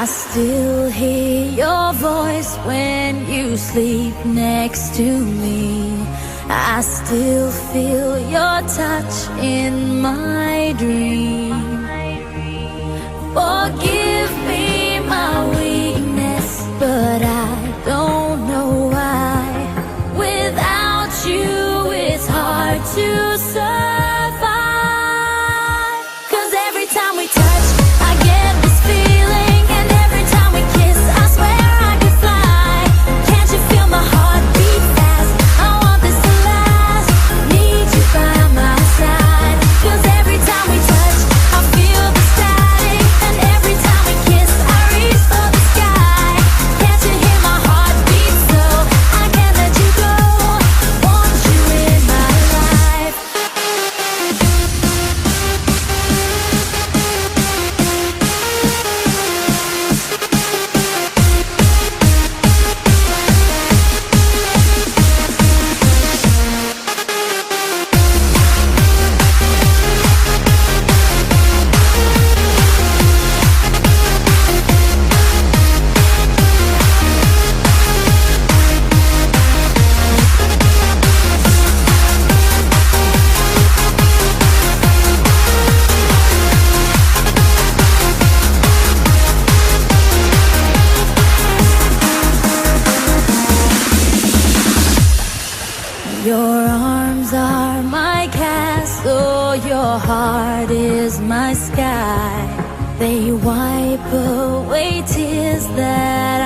I still hear your voice when you sleep next to me. I still feel your touch in my dream. Forgive me my weakness, but I don't know why. Without you, it's hard to survive. 'Cause every time we touch, I get this feeling, and every time we kiss, I swear I could fly. Can't you feel my heart beat fast? I want this to last. Need you by my side. 'Cause every time we touch, I feel the static, and every time we kiss, I reach for the sky. Can't you hear my heart beat? So I can't let you go. Want you in my life. Your arms are my castle, your heart is my sky. They wipe away tears that